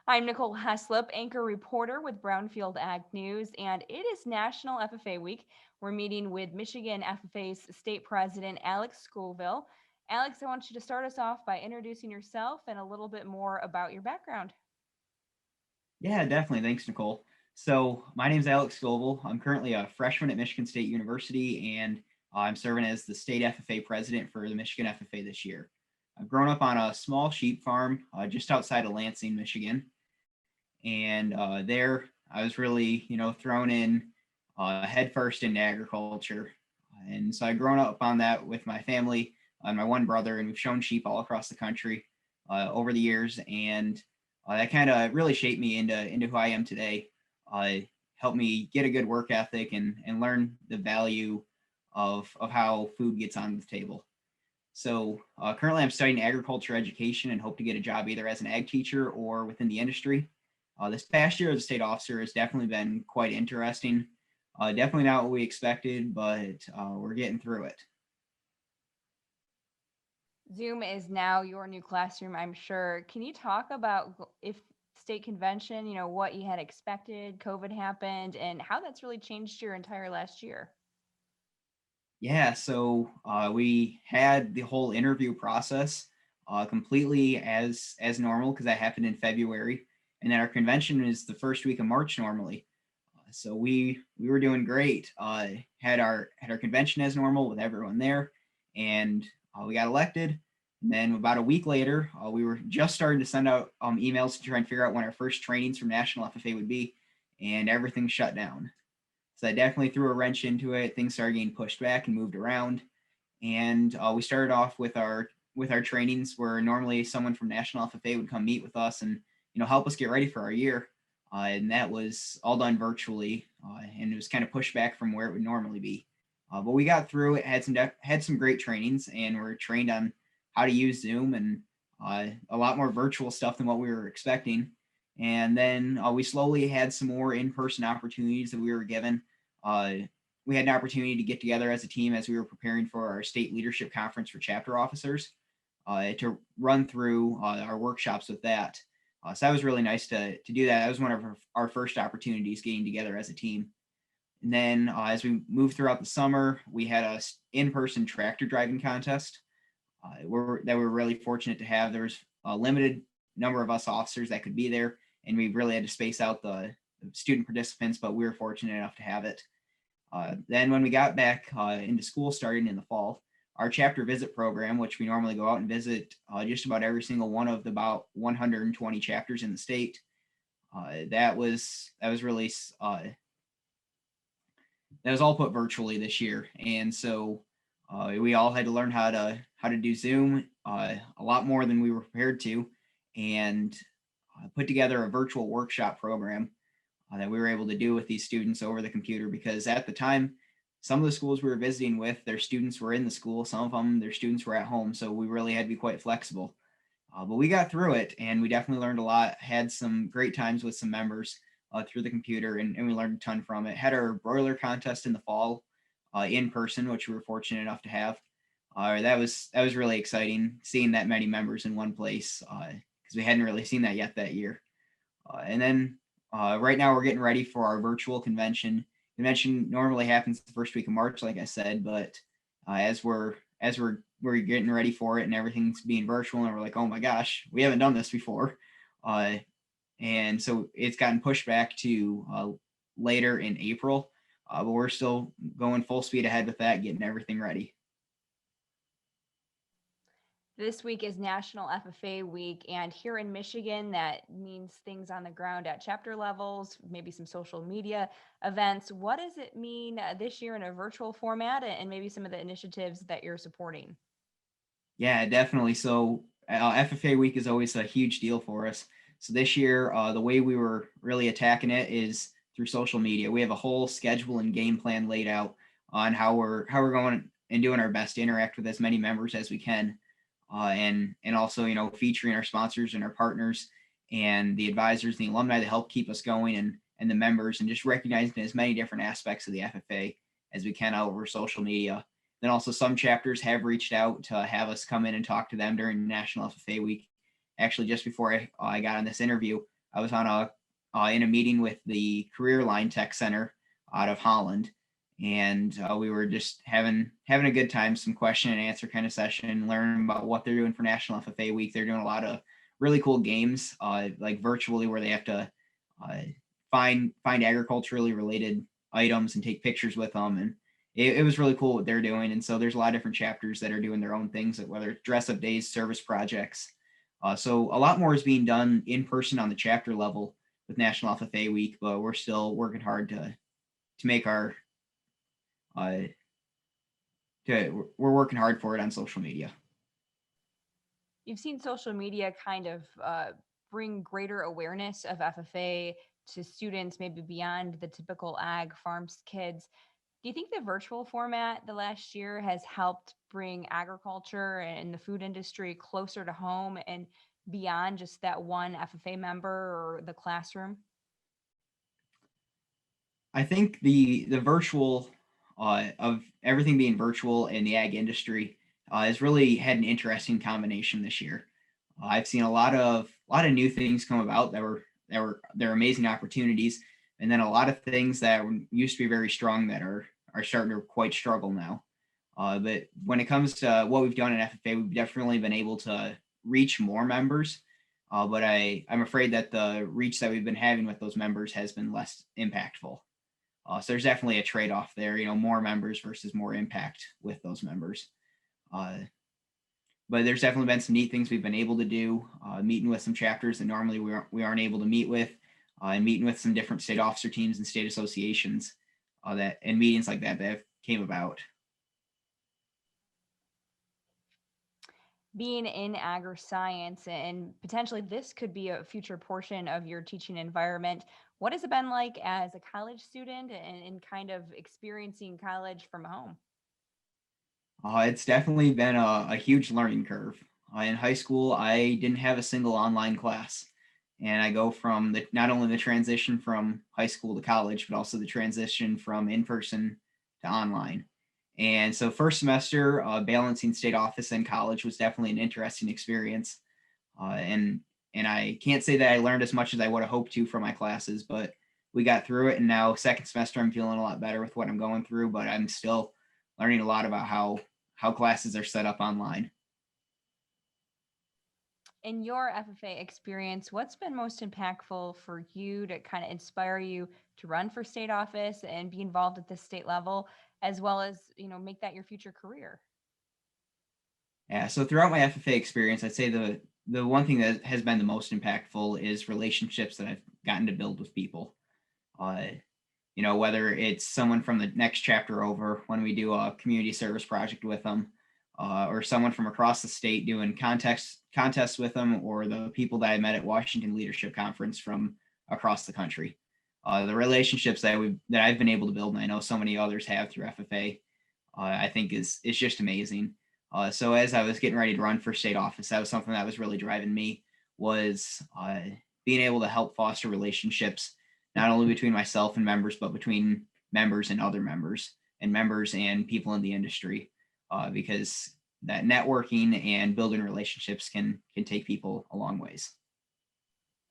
I'm Nicole Heslop, anchor reporter with Brownfield Ag News, and it is National FFA Week. We're meeting with Michigan FFA's state president, Alex Scovill. Alex, I want you to start us off by introducing yourself and a little bit more about your background. Yeah, definitely. Thanks, Nicole. So my name is Alex Scovill. I'm currently a freshman at Michigan State University, and I'm serving as the state FFA president for the Michigan FFA this year. I've grown up on a small sheep farm just outside of Lansing, Michigan, and there I was really, thrown in headfirst into agriculture. And so I've grown up on that with my family and my one brother, and we've shown sheep all across the country over the years, and that kind of really shaped me into who I am today. Helped me get a good work ethic and learn the value of how food gets on the table. So currently, I'm studying agriculture education and hope to get a job either as an ag teacher or within the industry. This past year as a state officer has definitely been quite interesting. Definitely not what we expected, but we're getting through it. Zoom is now your new classroom, I'm sure. Can you talk about if state convention, what you had expected, COVID happened, and how that's really changed your entire last year? Yeah, so we had the whole interview process completely as normal because that happened in February, and then our convention is the first week of March normally. So we were doing great. Had our convention as normal with everyone there, and we got elected. And then about a week later, we were just starting to send out emails to try and figure out when our first trainings from National FFA would be, and everything shut down. So that definitely threw a wrench into it. Things started getting pushed back and moved around, and we started off with our trainings where normally someone from National FFA would come meet with us and help us get ready for our year. And that was all done virtually, and it was kind of pushed back from where it would normally be. But we got through it, had some great trainings, and we're trained on how to use Zoom and a lot more virtual stuff than what we were expecting. And then we slowly had some more in-person opportunities that we were given. Uh, we had an opportunity to get together as a team as we were preparing for our state leadership conference for chapter officers to run through our workshops with that. So that was really nice to do that. That was one of our first opportunities getting together as a team. And then as we moved throughout the summer, we had a in-person tractor driving contest that we're really fortunate to have. There was a limited number of us officers that could be there, and we really had to space out the student participants, but we were fortunate enough to have it. Then when we got back into school starting in the fall, our chapter visit program, which we normally go out and visit just about every single one of the about 120 chapters in the state, that was really that was all put virtually this year, and so we all had to learn how to do Zoom a lot more than we were prepared to, and put together a virtual workshop program that we were able to do with these students over the computer, because at the time some of the schools we were visiting with, their students were in the school, some of them their students were at home, so we really had to be quite flexible. But we got through it, and we definitely learned a lot, had some great times with some members through the computer, and we learned a ton from it. Had our broiler contest in the fall in person, which we were fortunate enough to have. That was really exciting, seeing that many members in one place, because we hadn't really seen that yet that year. And then right now we're getting ready for our virtual convention. Convention normally happens the first week of March, like I said, but as we're getting ready for it and everything's being virtual, and we're like, oh my gosh, we haven't done this before, and so it's gotten pushed back to later in April. But we're still going full speed ahead with that, getting everything ready. This week is National FFA Week, and here in Michigan, that means things on the ground at chapter levels, maybe some social media events. What does it mean this year in a virtual format, and maybe some of the initiatives that you're supporting? Yeah, definitely. So FFA week is always a huge deal for us. So this year, the way we were really attacking it is through social media. We have a whole schedule and game plan laid out on how we're going and doing our best to interact with as many members as we can, and also featuring our sponsors and our partners and the advisors, the alumni that help keep us going, and the members, and just recognizing as many different aspects of the FFA as we can over social media. Then also some chapters have reached out to have us come in and talk to them during National FFA Week. Actually, just before I got on this interview, I was on a in a meeting with the Career Line Tech Center out of Holland, and we were just having a good time, some question and answer kind of session, learning about what they're doing for National FFA Week. They're doing a lot of really cool games, like virtually, where they have to uh, find agriculturally related items and take pictures with them, and it was really cool what they're doing. And so there's a lot of different chapters that are doing their own things, whether it's dress up days, service projects. So a lot more is being done in person on the chapter level with National FFA Week, but we're still working hard to make our uh, we're working hard for it on social media. You've seen social media kind of bring greater awareness of FFA to students, maybe beyond the typical ag farms kids. Do you think the virtual format the last year has helped bring agriculture and the food industry closer to home and beyond just that one FFA member or the classroom? I think the virtual of everything being virtual in the ag industry has really had an interesting combination this year. I've seen a lot of new things come about they're amazing opportunities, and then a lot of things that used to be very strong that are starting to quite struggle now. But when it comes to what we've done in FFA, we've definitely been able to reach more members. But I'm afraid that the reach that we've been having with those members has been less impactful. So there's definitely a trade-off there, more members versus more impact with those members. Uh, but there's definitely been some neat things we've been able to do, meeting with some chapters that normally we aren't able to meet with, and meeting with some different state officer teams and state associations that and meetings like that have came about. Being in agri-science and potentially this could be a future portion of your teaching environment. What has it been like as a college student and kind of experiencing college from home? It's definitely been a huge learning curve. In high school, I didn't have a single online class. And I go from not only the transition from high school to college, but also the transition from in person to online. And so, first semester, balancing state office and college was definitely an interesting experience. And I can't say that I learned as much as I would have hoped to from my classes, but we got through it. And now, second semester, I'm feeling a lot better with what I'm going through, but I'm still learning a lot about how classes are set up online. In your FFA experience, what's been most impactful for you to kind of inspire you to run for state office and be involved at the state level, as well as, make that your future career? Yeah, so throughout my FFA experience, I'd say the one thing that has been the most impactful is relationships that I've gotten to build with people. Uh, whether it's someone from the next chapter over when we do a community service project with them, or someone from across the state doing contests with them, or the people that I met at Washington Leadership Conference from across the country. The relationships that I've been able to build, and I know so many others have through FFA, I think is just amazing. So as I was getting ready to run for state office, that was something that was really driving me, was being able to help foster relationships not only between myself and members, but between members and other members and members and people in the industry, because that networking and building relationships can take people a long ways.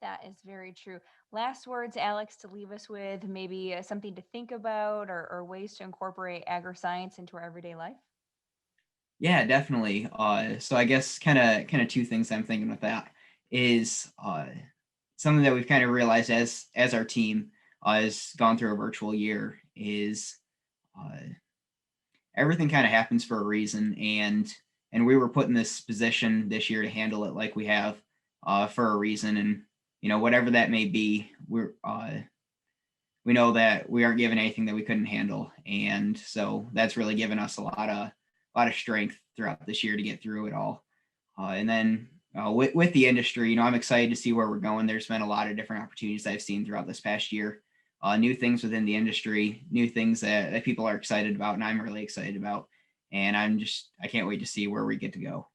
That is very true. Last words, Alex, to leave us with maybe something to think about or ways to incorporate agri-science into our everyday life. Yeah, definitely. So I guess kind of two things I'm thinking with that is something that we've kind of realized as our team has gone through a virtual year is uh, everything kind of happens for a reason, and we were put in this position this year to handle it like we have for a reason, and whatever that may be, we know that we aren't given anything that we couldn't handle, and so that's really given us a lot of strength throughout this year to get through it all. And then with the industry, I'm excited to see where we're going. There's been a lot of different opportunities I've seen throughout this past year, new things within the industry, new things that people are excited about, and I'm really excited about. And I can't wait to see where we get to go.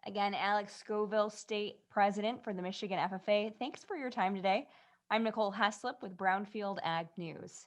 Again, Alex Scoville, State President for the Michigan FFA. Thanks for your time today. I'm Nicole Heslip with Brownfield Ag News.